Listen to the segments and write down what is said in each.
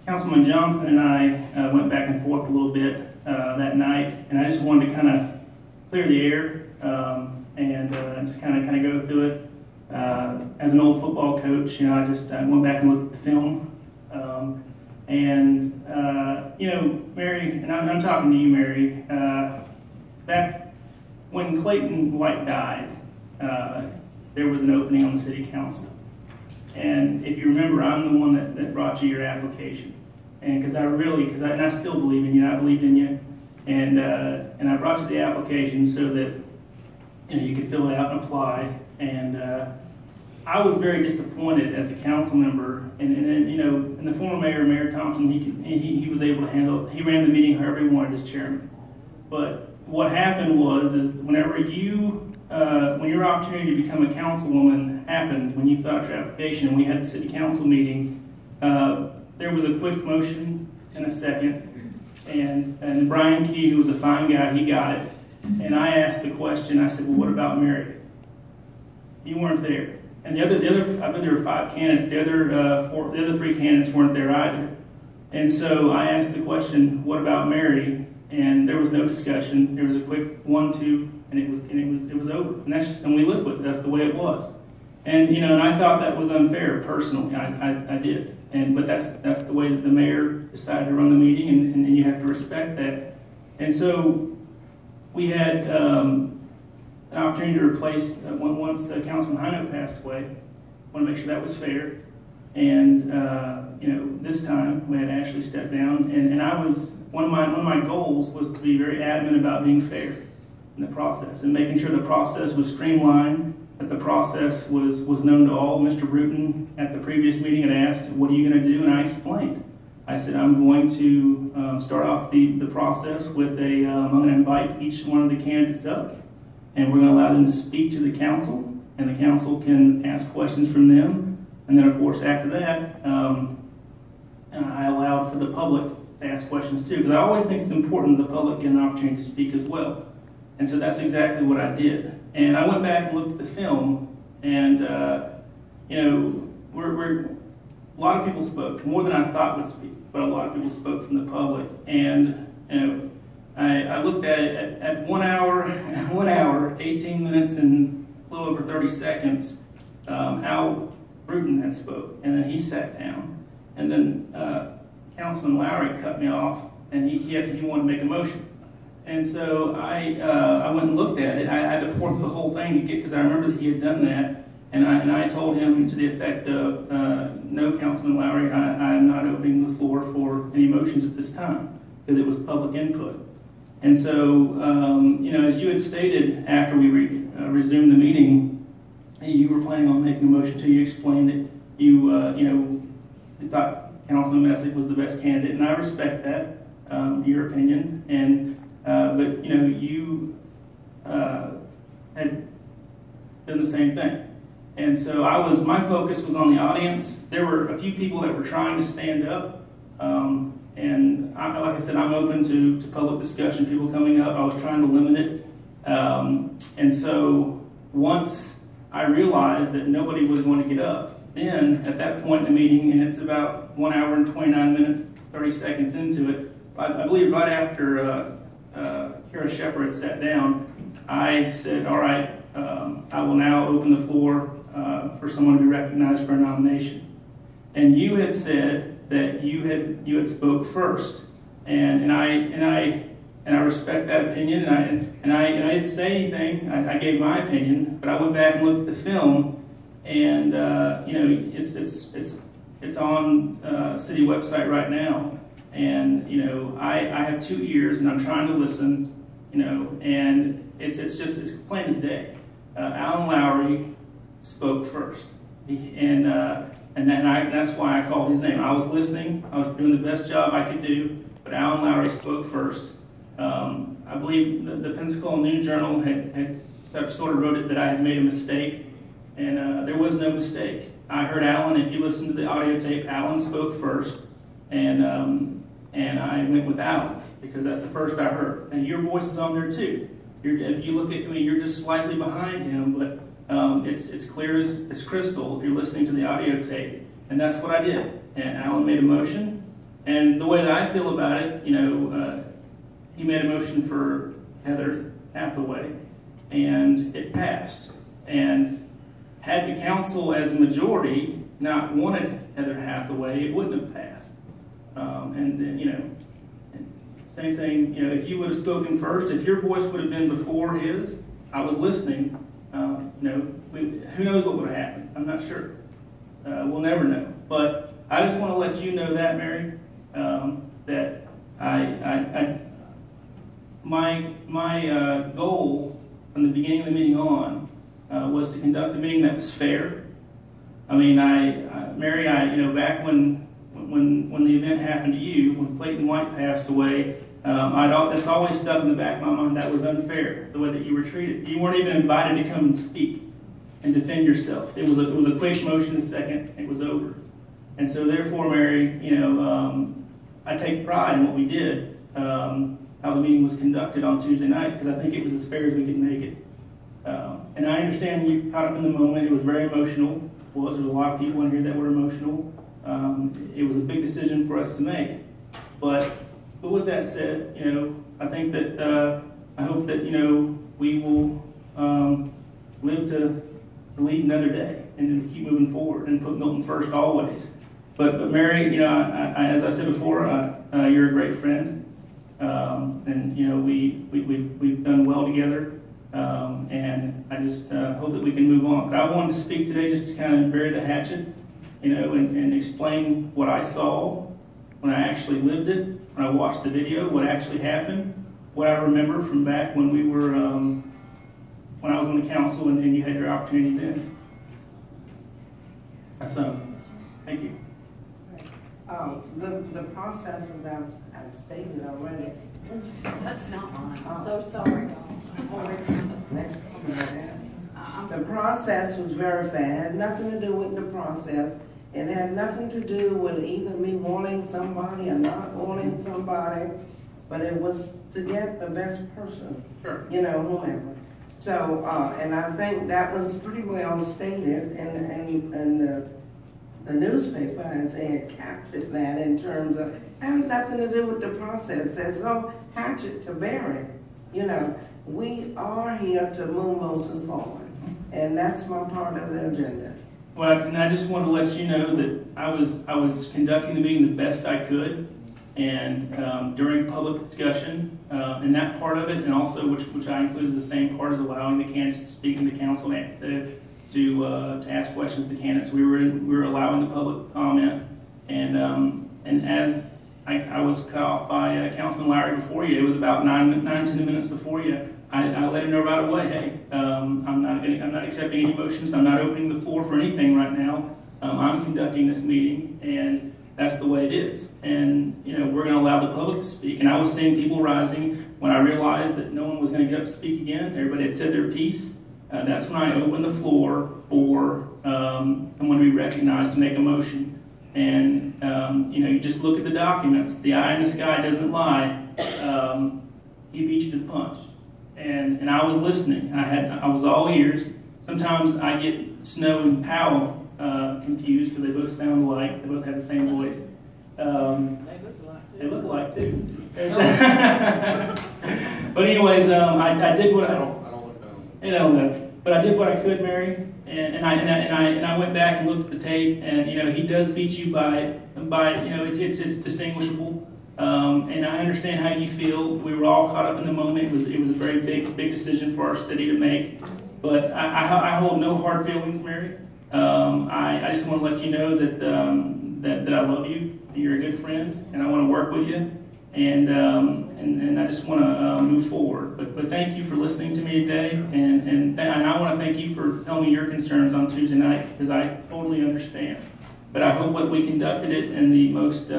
Councilwoman Johnson and I went back and forth a little bit that night, and I just wanted to kind of clear the air and just kind of go through it. As an old football coach, I went back and looked at the film, Mary, and I'm talking to you, Mary. Back when Clayton White died, there was an opening on the city council. And if you remember, I'm the one that brought you your application, and I still believe in you. I believed in you, and I brought you the application so that you could fill it out and apply. And I was very disappointed as a council member, and the former mayor, Mayor Thompson, he was able to handle it. He ran the meeting however he wanted as chairman. But what happened was whenever when your opportunity to become a councilwoman happened, when you filled out your application and we had the city council meeting, there was a quick motion and a second, and Brian Key, who was a fine guy, he got it. And I asked the question, I said, well, what about Mary? You weren't there. And the other, I believe there were 5 candidates. The other 3 candidates weren't there either. And so I asked the question, what about Mary? And there was no discussion. There was a quick 1, 2, and it was over. And we lived with it. That's the way it was. And and I thought that was unfair personally. I did. But that's the way that the mayor decided to run the meeting, and you have to respect that. And so we had an opportunity to replace once Councilman Hino passed away. I want to make sure that was fair. And this time we had Ashley step down, and I was one of my goals was to be very adamant about being fair in the process and making sure the process was streamlined, that the process was known to all. Mr. Bruton at the previous meeting had asked, "What are you going to do?" And I explained. I said, I'm going to start off the process with I'm going to invite each one of the candidates up, and we're going to allow them to speak to the council, and the council can ask questions from them. And then, of course, after that, I allowed for the public to ask questions too, because I always think it's important the public get an opportunity to speak as well. And so that's exactly what I did. And I went back and looked at the film, and a lot of people spoke, more than I thought would speak, but a lot of people spoke from the public. And I looked at it at 1 hour, 18 minutes, and a little over 30 seconds. Al Bruton had spoke, and then he sat down, and then Councilman Lowry cut me off, and he wanted to make a motion. And so I went and looked at it. I had to pour through the whole thing to get, because I remember that he had done that. And I told him to the effect of, no, Councilman Lowry, I am not opening the floor for any motions at this time, because it was public input. And so, as you had stated after we resumed the meeting, you were planning on making a motion too. You explained that you thought Councilman Meiss was the best candidate, and I respect that, your opinion. But you had done the same thing. And so my focus was on the audience. There were a few people that were trying to stand up. Like I said, I'm open to public discussion, people coming up. I was trying to limit it. And so once I realized that nobody was going to get up, then at that point in the meeting, and it's about 1 hour and 29 minutes, 30 seconds into it, I believe right after Kara Shepard had sat down, I said, all right, I will now open the floor for someone to be recognized for a nomination. And you had said that you had spoke first, and I respect that opinion, and I didn't say anything. I gave my opinion, but I went back and looked at the film, and it's on city website right now, and I have 2 ears, and I'm trying to listen, and it's plain as day. Alan Lowry spoke first, and that's why I called his name. I was listening. I was doing the best job I could do, but Alan Lowry spoke first. I believe the Pensacola News Journal had sort of wrote it that I had made a mistake, and there was no mistake. I heard Alan. If you listen to the audio tape, Alan spoke first, and I went with Alan because that's the first I heard. And your voice is on there too. If you look at me, you're just slightly behind him, but it's clear as crystal if you're listening to the audio tape. And that's what I did. and Alan made a motion. And the way that I feel about it, he made a motion for Heather Hathaway, and it passed. And had the council as a majority not wanted Heather Hathaway, it wouldn't have passed. And then, same thing, if you would have spoken first, if your voice would have been before his, I was listening, who knows what would have happened? I'm not sure. We'll never know. But I just want to let you know that, Mary, that my goal from the beginning of the meeting on was to conduct a meeting that was fair. I mean, Mary, back when the event happened to you, when Clayton White passed away, it's always stuck in the back of my mind that was unfair, the way that you were treated. You weren't even invited to come and speak and defend yourself. It was a quick motion, a second, it was over. And so therefore, Mary, I take pride in what we did, how the meeting was conducted on Tuesday night, because I think it was as fair as we could make it. And I understand you caught up in the moment. It was very emotional. There's a lot of people in here that were emotional. It was a big decision for us to make. But with that said, I think that I hope that we will live to lead another day and to keep moving forward and put Milton first always. But Mary, as I said before, you're a great friend, and we've done well together. And I just hope that we can move on. But I wanted to speak today just to kind of bury the hatchet, and explain what I saw when I actually lived it, when I watched the video, what actually happened, what I remember from back when we were, when I was on the council and you had your opportunity then. So, thank you. The process, as I've stated already, was... That's not mine. I'm so sorry, The process was very fair. It had nothing to do with the process. It had nothing to do with either me wanting somebody or not wanting somebody, but it was to get the best person, sure. Whomever. So, and I think that was pretty well stated in the newspaper, as they had captured that in terms of, it had nothing to do with the process. There's no hatchet to bury. We are here to move Milton forward, and that's my part of the agenda. Well, and I just want to let you know that I was conducting the meeting the best I could, and during public discussion, and that part of it, and also which I included the same part as allowing the candidates to speak in the council to ask questions to the candidates. We were allowing the public comment, and as I was cut off by Councilman Lowry before you, it was about 10 minutes before you. I let him know right away, hey, I'm not accepting any motions. I'm not opening the floor for anything right now. I'm conducting this meeting, and that's the way it is. And we're going to allow the public to speak. And I was seeing people rising when I realized that no one was going to get up to speak again. Everybody had said their piece. That's when I opened the floor for someone to be recognized to make a motion. And you just look at the documents. The eye in the sky doesn't lie. He beat you to the punch. And I was listening. I was all ears. Sometimes I get Snow and Powell confused because they both sound alike. They both have the same voice. They look alike too. But anyways, I did what I don't know. But I did what I could, Mary. And I went back and looked at the tape, and he does beat you by it's distinguishable. And I understand how you feel. We were all caught up in the moment. It was a very big decision for our city to make. But I hold no hard feelings, Mary. I just want to let you know that I love you. You're a good friend, and I want to work with you. And I just want to move forward. But thank you for listening to me today, and I want to thank you for telling me your concerns on Tuesday night, because I totally understand. But I hope that we conducted it in the most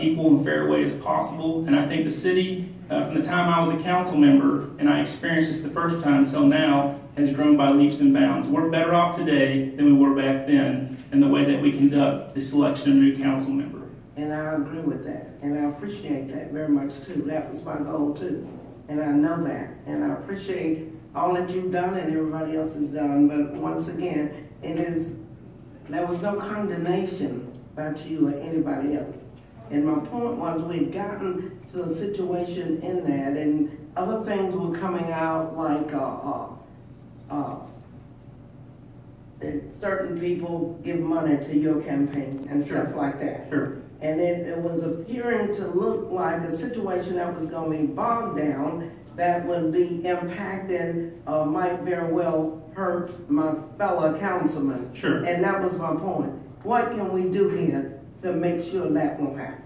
equal and fair way as possible. And I think the city, from the time I was a council member and I experienced this the first time till now, has grown by leaps and bounds. We're better off today than we were back then in the way that we conduct the selection of a new council member. And I agree with that, and I appreciate that very much too. That was my goal too, and I know that, and I appreciate all that you've done and everybody else has done. But once again, there was no condemnation about you or anybody else. And my point was we'd gotten to a situation in that, and other things were coming out like that certain people give money to your campaign and Sure. stuff like that. Sure. And it was appearing to look like a situation that was going to be bogged down, that would be impacting, might very well hurt my fellow councilman. Sure. And that was my point. What can we do here to make sure that won't happen?